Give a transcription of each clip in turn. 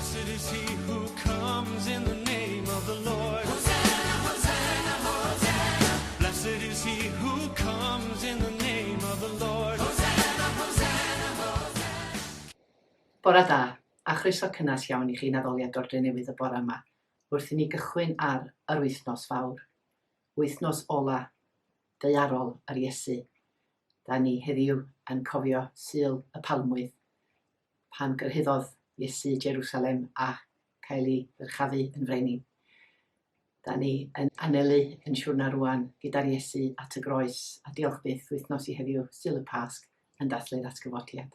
Blessed is he who comes in the name of the Lord. Hosanna, Hosanna, Hosanna. Blessed is he who comes in the name of the Lord. Hosanna, Hosanna, Hosanna. Bore da, a chroeso cynnes iawn i chi naddoliad o'r newydd y bore yma, wrth i ni gychwyn ar yr wythnos fawr. Wythnos ola, daearol ar Iesu. Da ni heddiw yn cofio Sul y Palmwydd, pan gyrhaeddodd Iesu Jerusalem a cael ei ddyrchafu yn frenin. Da ni yn anelu yn siwrna rwan gyda'r Iesu at y groes a diolch byth wythnos i heddiw Sul y Pasg yn dathlu datgyfodiad.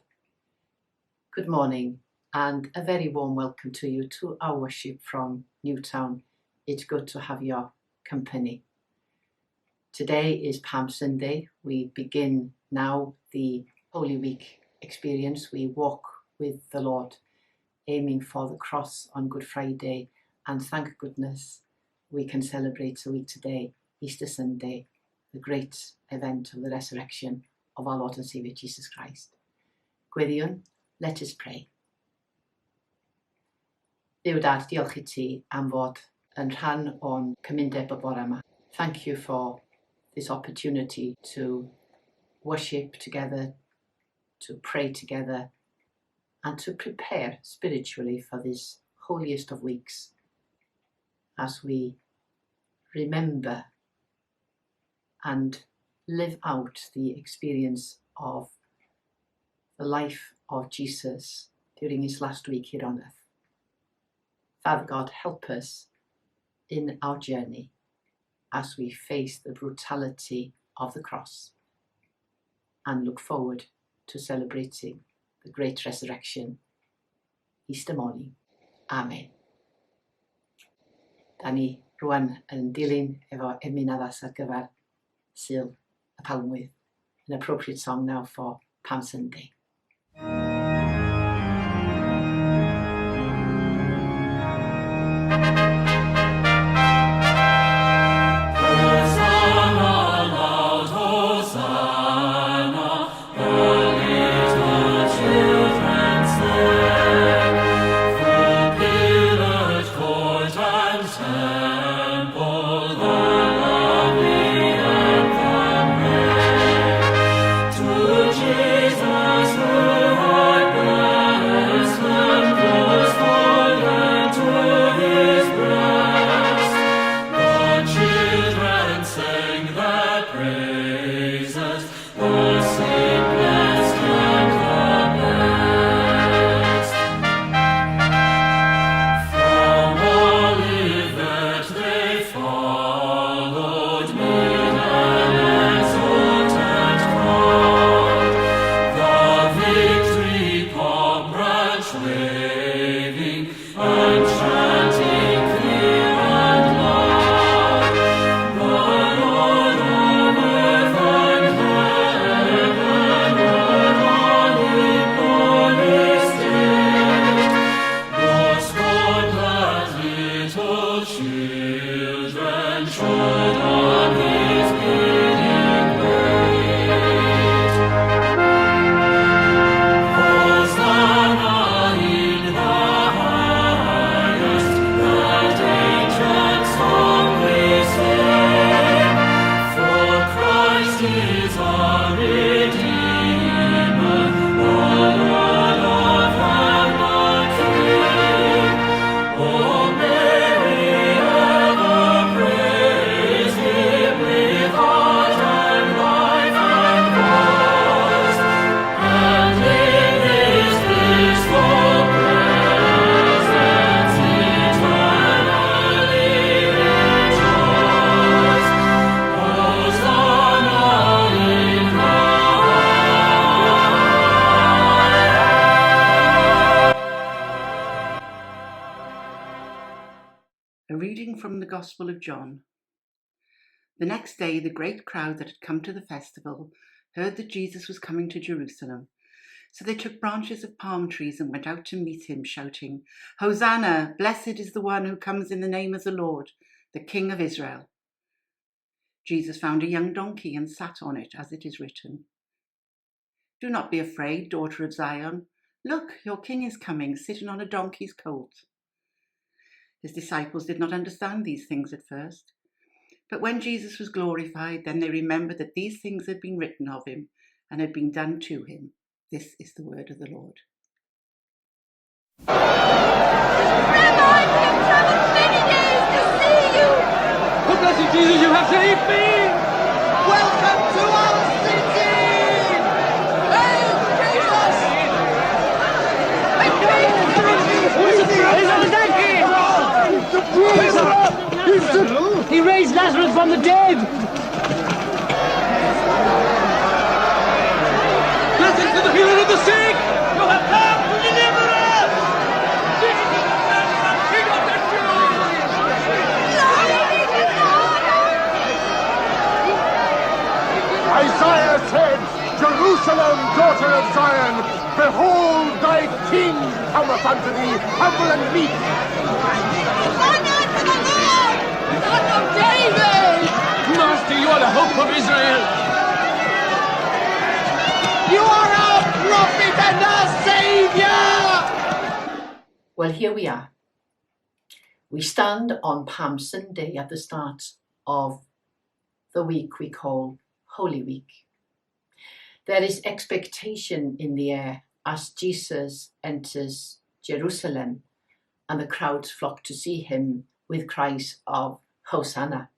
Good morning and a very warm welcome to you to our worship from Newtown. It's good to have your company. Today is Palm Sunday. We begin now the Holy Week experience. We walk with the Lord, aiming for the cross on Good Friday, and thank goodness we can celebrate a week today, Easter Sunday, the great event of the resurrection of our Lord and Saviour Jesus Christ. Gweddiwn, let us pray. Duw Dad, diolch I ti am fod yn rhan o'n cymundeb y bore yma. Thank you for this opportunity to worship together, to pray together, and to prepare spiritually for this holiest of weeks as we remember and live out the experience of the life of Jesus during his last week here on earth. Father God, help us in our journey as we face the brutality of the cross and look forward to celebrating the great resurrection Easter morning. Amen. Da ni rwan yn dilyn efo Emyn Addas ar gyfer Sul y Palmwydd, an appropriate song now for Palm Sunday. From the Gospel of John. The next day, the great crowd that had come to the festival heard that Jesus was coming to Jerusalem. So they took branches of palm trees and went out to meet him, shouting, "Hosanna! Blessed is the one who comes in the name of the Lord, the King of Israel." Jesus found a young donkey and sat on it, as it is written, "Do not be afraid, daughter of Zion. "Look, your king is coming, sitting on a donkey's colt." His disciples did not understand these things at first. But when Jesus was glorified, then they remembered that these things had been written of him and had been done to him. This is the word of the Lord. Rabbi, we have traveled many days to see you. Oh, blessed Jesus, you have saved me! Welcome to our city! Hail Jesus! He raised Lazarus from the dead! Blessings to the healer of the sick! You have come to deliver us! Jesus is the man and King of the Isaiah said, Jerusalem, daughter of Zion, behold, thy king cometh unto thee, humble and meek. Honor to the Lord, Son of David. Master, you are the hope of Israel! You are our prophet and our savior! Well, here we are. We stand on Palm Sunday at the start of the week we call Holy Week. There is expectation in the air as Jesus enters Jerusalem and the crowds flock to see him with cries of Hosanna.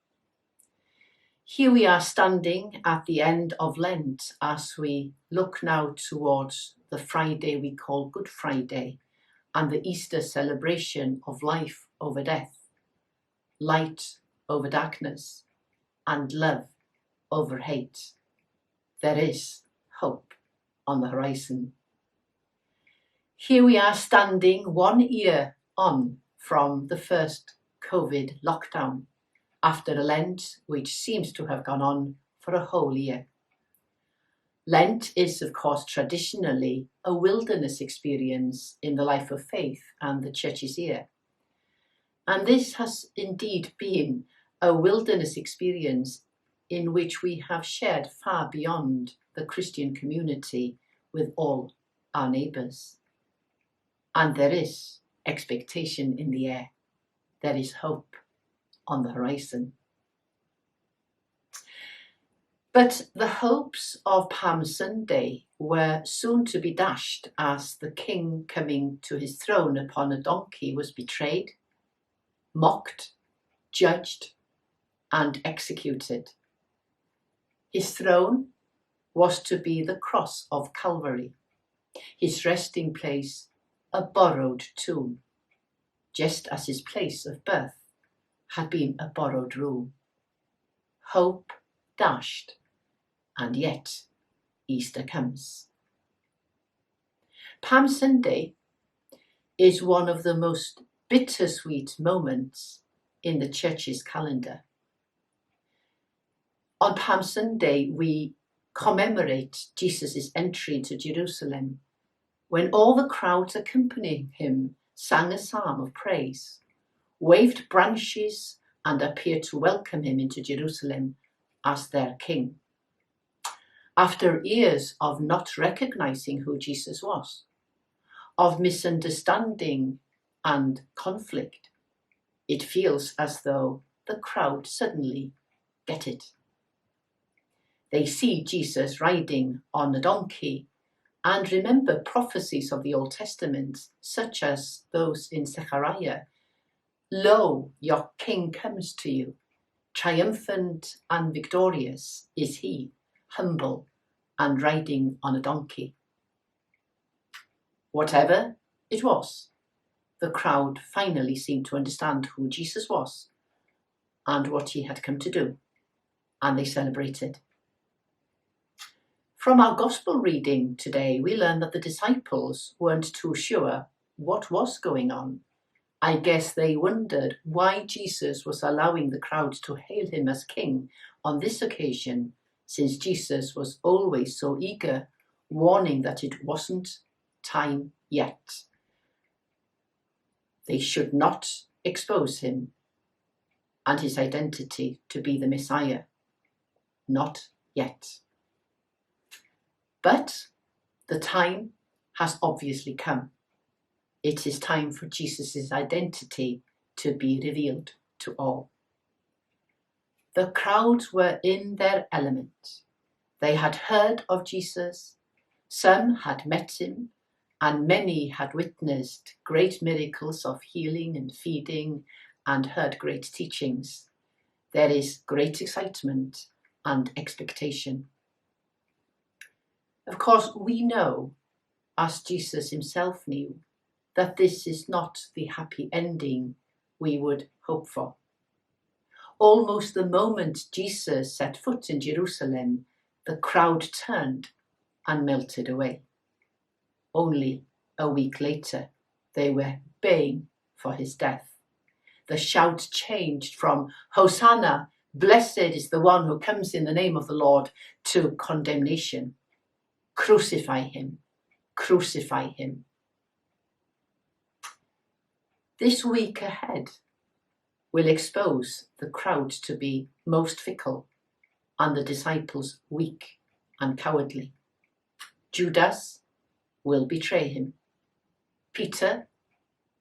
Here we are standing at the end of Lent as we look now towards the Friday we call Good Friday and the Easter celebration of life over death, light over darkness, and love over hate. There is hope on the horizon. Here we are standing 1 year on from the first COVID lockdown, after a Lent which seems to have gone on for a whole year. Lent is, of course, traditionally a wilderness experience in the life of faith and the Church's year. And this has indeed been a wilderness experience in which we have shared far beyond the Christian community with all our neighbours. And there is expectation in the air. There is hope on the horizon. But the hopes of Palm Sunday were soon to be dashed as the king coming to his throne upon a donkey was betrayed, mocked, judged, and executed. His throne was to be the cross of Calvary, his resting place a borrowed tomb, just as his place of birth had been a borrowed room. Hope dashed, and yet Easter comes. Palm Sunday is one of the most bittersweet moments in the Church's calendar. On Palm Sunday, we commemorate Jesus' entry into Jerusalem, when all the crowds accompanying him sang a psalm of praise, waved branches, and appeared to welcome him into Jerusalem as their king. After years of not recognizing who Jesus was, of misunderstanding and conflict, it feels as though the crowd suddenly get it. They see Jesus riding on a donkey and remember prophecies of the Old Testament, such as those in Zechariah. Lo, your king comes to you. Triumphant and victorious is he, humble and riding on a donkey. Whatever it was, the crowd finally seemed to understand who Jesus was and what he had come to do, and they celebrated. From our gospel reading today, we learn that the disciples weren't too sure what was going on. I guess they wondered why Jesus was allowing the crowd to hail him as king on this occasion, since Jesus was always so eager, warning that it wasn't time yet. They should not expose him and his identity to be the Messiah. Not yet. But the time has obviously come. It is time for Jesus' identity to be revealed to all. The crowds were in their element. They had heard of Jesus, some had met him, and many had witnessed great miracles of healing and feeding and heard great teachings. There is great excitement and expectation. Of course, we know, as Jesus himself knew, that this is not the happy ending we would hope for. Almost the moment Jesus set foot in Jerusalem, the crowd turned and melted away. Only a week later, they were baying for his death. The shout changed from Hosanna, blessed is the one who comes in the name of the Lord, to condemnation. Crucify him, crucify him. This week ahead will expose the crowd to be most fickle and the disciples weak and cowardly. Judas will betray him. Peter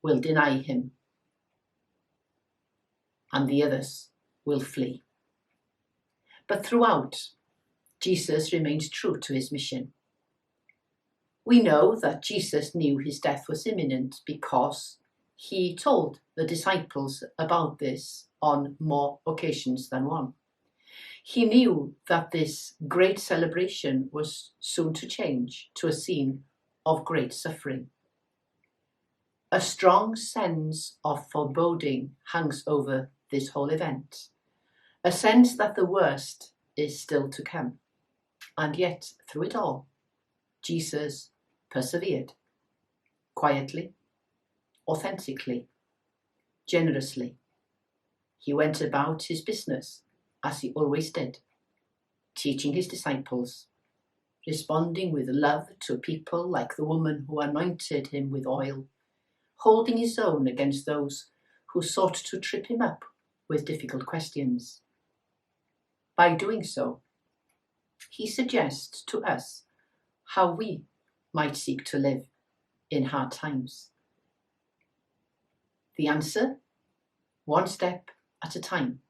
will deny him. And the others will flee. But throughout, Jesus remains true to his mission. We know that Jesus knew his death was imminent because he told the disciples about this on more occasions than one. He knew that this great celebration was soon to change to a scene of great suffering. A strong sense of foreboding hangs over this whole event, a sense that the worst is still to come. And yet, through it all, Jesus persevered, quietly, authentically, generously. He went about his business as he always did, teaching his disciples, responding with love to people like the woman who anointed him with oil, holding his own against those who sought to trip him up with difficult questions. By doing so, he suggests to us how we might seek to live in hard times. The answer? One step at a time.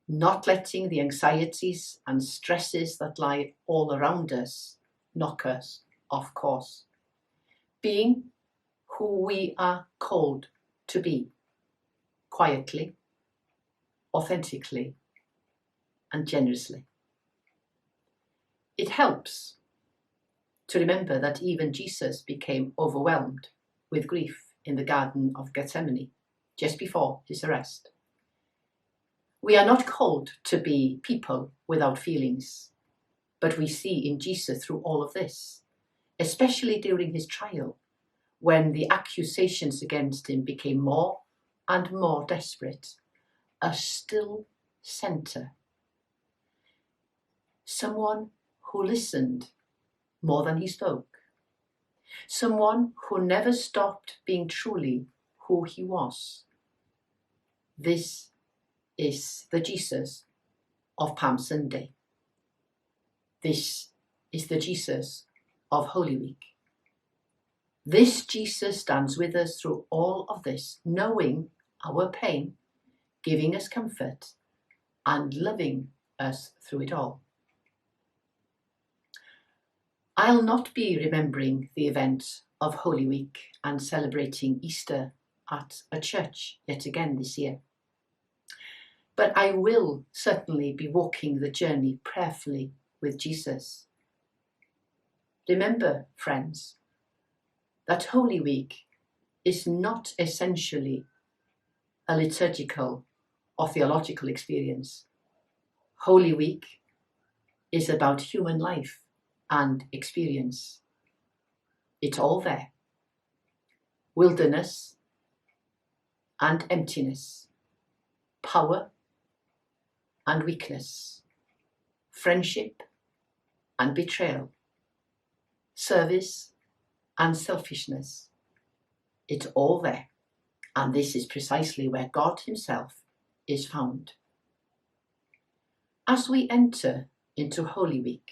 Not letting the anxieties and stresses that lie all around us knock us off course. Being who we are called to be, quietly, authentically, and generously. It helps to remember that even Jesus became overwhelmed with grief in the Garden of Gethsemane just before his arrest. We are not called to be people without feelings, but we see in Jesus through all of this, especially during his trial, when the accusations against him became more and more desperate, a still center. Someone who listened more than he spoke. Someone who never stopped being truly who he was. This is the Jesus of Palm Sunday. This is the Jesus of Holy Week. This Jesus stands with us through all of this, knowing our pain, giving us comfort, and loving us through it all. I'll not be remembering the event of Holy Week and celebrating Easter at a church yet again this year. But I will certainly be walking the journey prayerfully with Jesus. Remember, friends, that Holy Week is not essentially a liturgical or theological experience. Holy Week is about human life and experience. It's all there. Wilderness and emptiness, power and weakness, friendship and betrayal, service and selfishness. It's all there, and this is precisely where God himself is found. As we enter into Holy Week,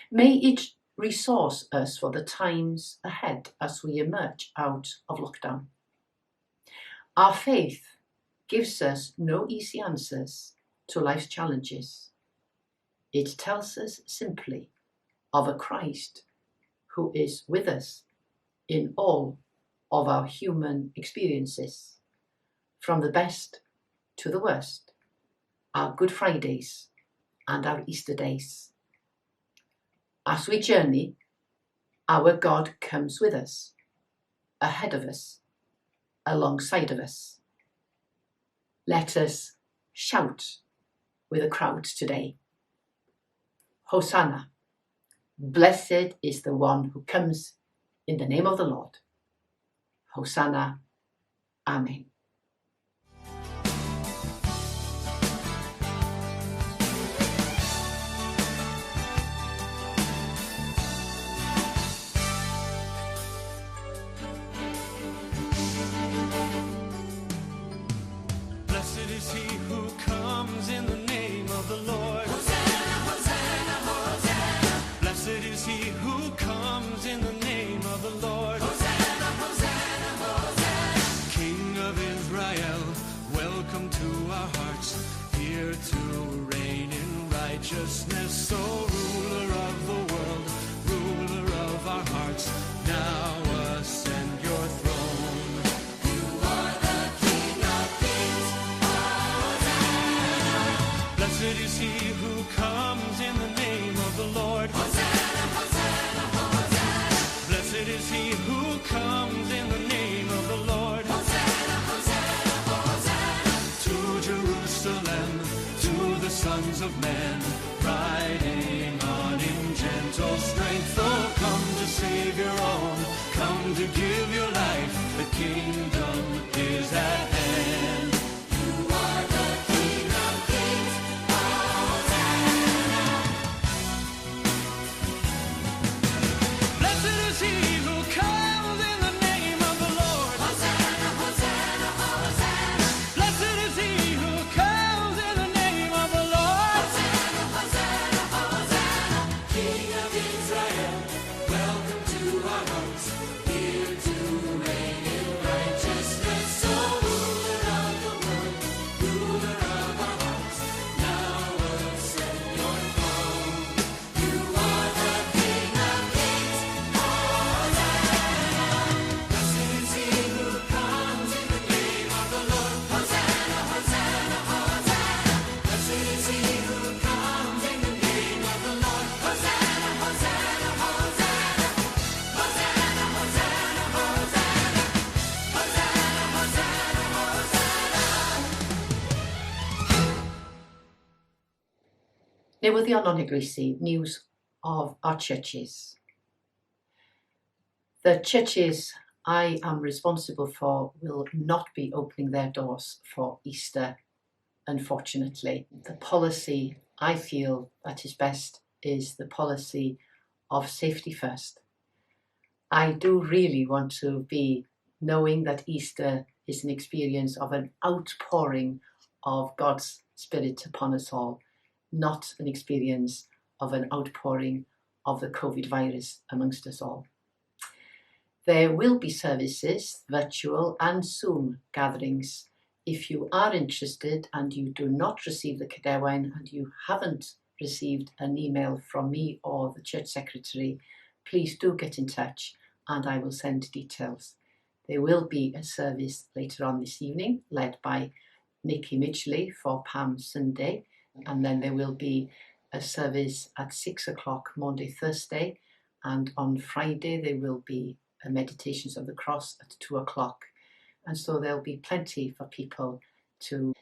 may it resource us for the times ahead as we emerge out of lockdown. Our faith gives us no easy answers to life's challenges. It tells us simply of a Christ who is with us in all of our human experiences, from the best to the worst, our Good Fridays and our Easter days. As we journey, our God comes with us, ahead of us, alongside of us. Let us shout with a crowd today. Hosanna, blessed is the one who comes in the name of the Lord. Hosanna, Amen. Blessed is he who comes in the name of the Lord. Hosanna, Hosanna, Hosanna. Blessed is he who comes in the name of the Lord. Hosanna, Hosanna, Hosanna. King of Israel, welcome to our hearts, here to reign in righteousness. So ruler of the world, ruler of our hearts, now ascend your throne. Blessed is he who comes in the name of the Lord. Hosanna, Hosanna, Hosanna. Blessed is he who comes in the name of the Lord. Hosanna, Hosanna, Hosanna. To Jerusalem, to the sons of men, riding on in gentle strength. Oh, come to save your own, come to give your life. The kingdom is at hand. You are the King of Kings. Blessed is he who comes in the name of the Lord. Hosanna, Hosanna, Hosanna. Blessed is he who comes in the name of the Lord. Hosanna, Hosanna, Hosanna. King of Israel, welcome to our hearts, here to reign in righteousness. So ruler of the world, ruler of our hearts, now ascend your throne. You are the King of Kings. Blessed is he who comes in the name of the Lord. Hosanna, Hosanna, Hosanna. Blessed is he who comes in the name of the Lord. Hosanna, Hosanna, Hosanna. Hosanna, Hosanna, Hosanna. Hosanna, Hosanna, Hosanna. Newyddion o'n Eglwysi, news of our churches. The churches I am responsible for will not be opening their doors for Easter, unfortunately. The policy I feel that is best is the policy of safety first. I do really want to be knowing that Easter is an experience of an outpouring of God's Spirit upon us all, not an experience of an outpouring of the COVID virus amongst us all. There will be services, virtual and Zoom gatherings. If you are interested and you do not receive the Caerwen and you haven't received an email from me or the church secretary, please do get in touch and I will send details. There will be a service later on this evening led by Nicky Midgley for Palm Sunday, and then there will be a service at 6 o'clock Monday, Thursday, and on Friday there will be a Meditations of the Cross at 2 o'clock. And so there'll be plenty for people to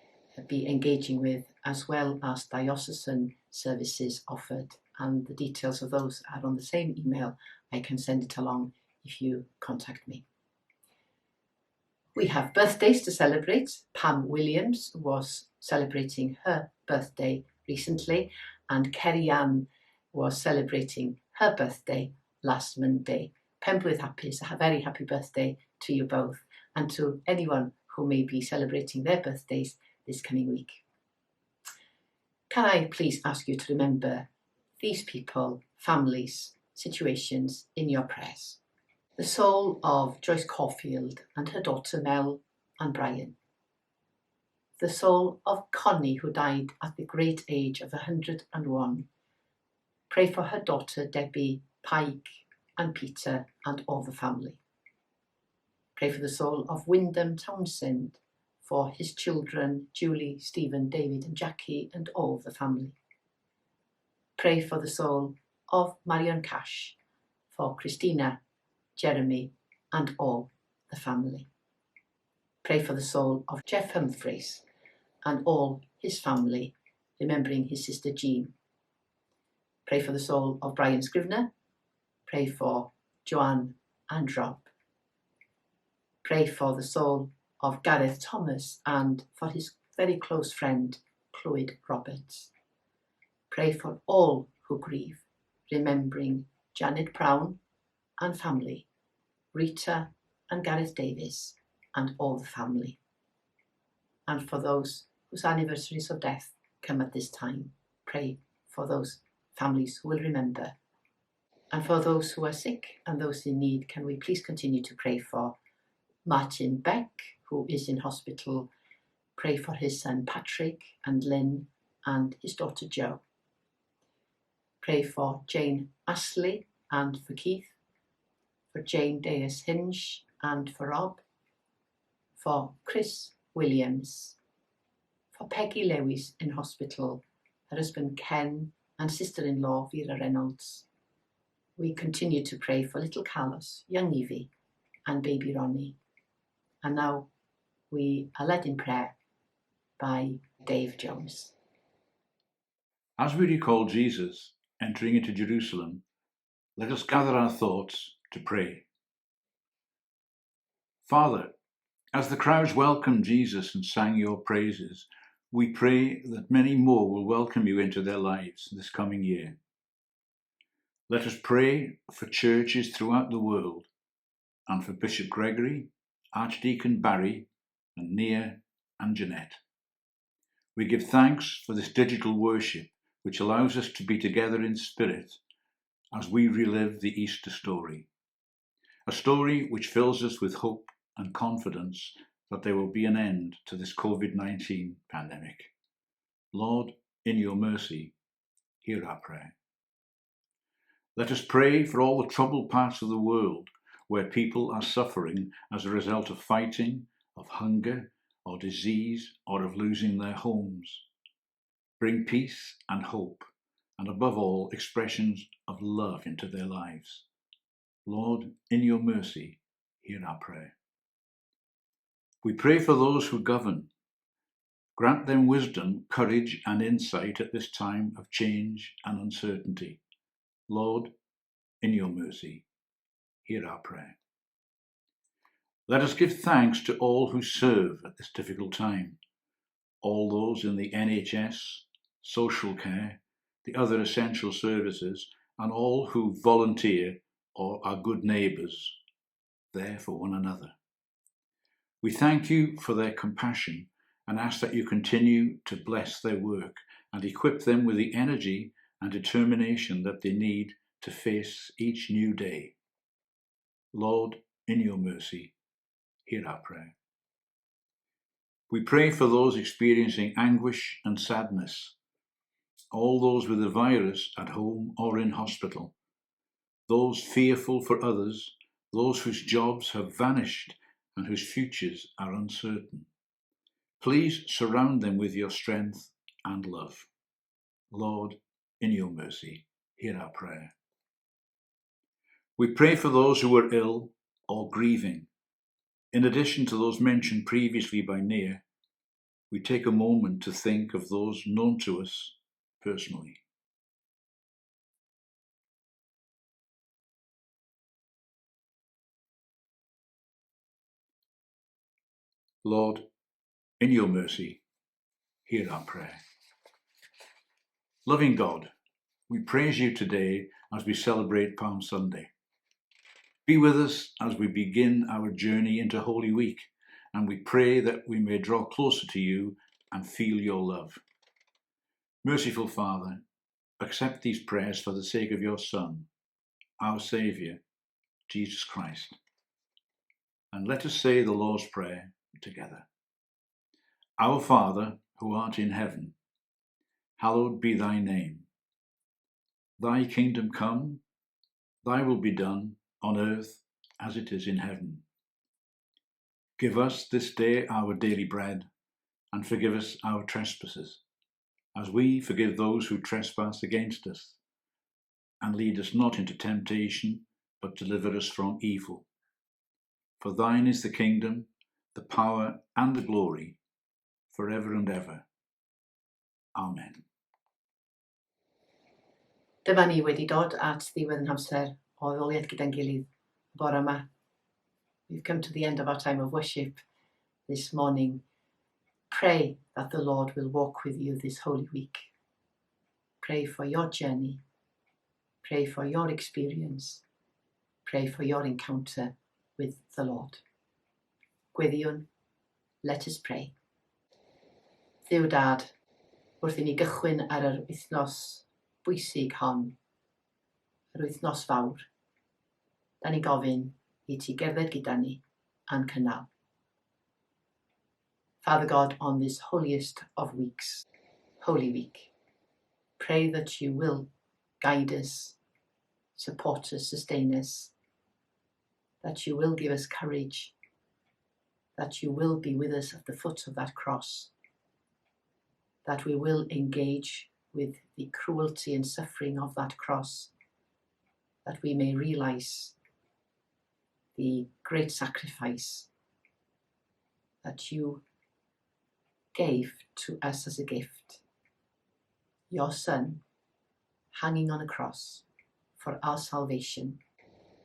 be engaging with, as well as diocesan services offered. And the details of those are on the same email. I can send it along if you contact me. We have birthdays to celebrate. Pam Williams was celebrating her birthday recently, and Kerry Ann was celebrating her birthday last Monday. Penblwydd Hapus, a very happy birthday to you both, and to anyone who may be celebrating their birthdays this coming week. Can I please ask you to remember these people, families, situations in your prayers. The soul of Joyce Caulfield and her daughter Mel and Brian. The soul of Connie, who died at the great age of 101. Pray for her daughter Debbie, Pike and Peter and all the family. Pray for the soul of Wyndham Townsend, for his children Julie, Stephen, David and Jackie and all the family. Pray for the soul of Marion Cash, for Christina, Jeremy and all the family. Pray for the soul of Jeff Humphreys and all his family, remembering his sister Jean. Pray for the soul of Brian Scrivener. Pray for Joanne and Rob. Pray for the soul of Gareth Thomas and for his very close friend, Clwyd Roberts. Pray for all who grieve, remembering Janet Brown and family, Rita and Gareth Davis and all the family. And for those whose anniversaries of death come at this time, pray for those families who will remember. And for those who are sick and those in need, can we please continue to pray for Martin Beck, who is in hospital. Pray for his son Patrick and Lynn and his daughter Jo. Pray for Jane Astley and for Keith, for Jane Deus Hinge and for Rob, for Chris Williams, for Peggy Lewis in hospital, her husband Ken and sister-in-law Vera Reynolds. We continue to pray for little Carlos, young Evie and baby Ronnie. And now we are led in prayer by Dave Jones. As we recall Jesus entering into Jerusalem, let us gather our thoughts to pray. Father, as the crowds welcomed Jesus and sang your praises, we pray that many more will welcome you into their lives this coming year. Let us pray for churches throughout the world and for Bishop Gregory, Archdeacon Barry, and Nia and Jeanette. We give thanks for this digital worship, which allows us to be together in spirit as we relive the Easter story. A story which fills us with hope and confidence that there will be an end to this COVID-19 pandemic. Lord, in your mercy, hear our prayer. Let us pray for all the troubled parts of the world where people are suffering as a result of fighting, of hunger, or disease, or of losing their homes. Bring peace and hope, and above all, expressions of love into their lives. Lord, in your mercy, hear our prayer. We pray for those who govern. Grant them wisdom, courage, and insight at this time of change and uncertainty. Lord, in your mercy, hear our prayer. Let us give thanks to all who serve at this difficult time, all those in the NHS, social care, the other essential services, and all who volunteer or are good neighbours, there for one another. We thank you for their compassion and ask that you continue to bless their work and equip them with the energy and determination that they need to face each new day. Lord, in your mercy, hear our prayer. We pray for those experiencing anguish and sadness, all those with the virus at home or in hospital, those fearful for others, those whose jobs have vanished and whose futures are uncertain. Please surround them with your strength and love. Lord, in your mercy, hear our prayer. We pray for those who are ill or grieving. In addition to those mentioned previously by Nia, we take a moment to think of those known to us personally. Lord, in your mercy, hear our prayer. Loving God, we praise you today as we celebrate Palm Sunday. Be with us as we begin our journey into Holy Week, and we pray that we may draw closer to you and feel your love. Merciful Father, accept these prayers for the sake of your Son, our Saviour, Jesus Christ. And let us say the Lord's Prayer together. Our Father, who art in heaven, hallowed be thy name. Thy kingdom come, thy will be done on earth as it is in heaven. Give us this day our daily bread, and forgive us our trespasses, as we forgive those who trespass against us. And lead us not into temptation, but deliver us from evil. For thine is the kingdom, the power, and the glory, forever and ever. Amen. Dyma ni wedi dod at ddiwedd yn amser o ddoliad gyda'n gilydd bore yma. We've come to the end of our time of worship this morning. Pray that the Lord will walk with you this Holy Week. Pray for your journey. Pray for your experience. Pray for your encounter with the Lord. Gweddiwn, let us pray. Dduw Dad, wrth i ni gychwyn ar yr wythnos bwysig hon, yr wythnos fawr, da ni gofyn i ti gerdded gyda ni a'n cynnal. Father God, on this holiest of weeks, Holy Week, pray that you will guide us, support us, sustain us, that you will give us courage, that you will be with us at the foot of that cross, that we will engage with the cruelty and suffering of that cross, that we may realize the great sacrifice that you gave to us as a gift, your Son hanging on a cross for our salvation,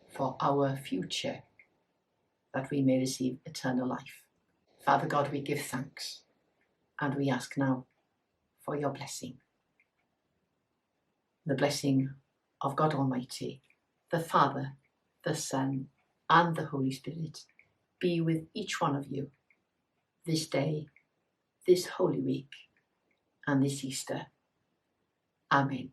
for our future, that we may receive eternal life. Father God, we give thanks and we ask now for your blessing. The blessing of God Almighty, the Father, the Son, and the Holy Spirit be with each one of you this day, this Holy Week, and this Easter. Amen.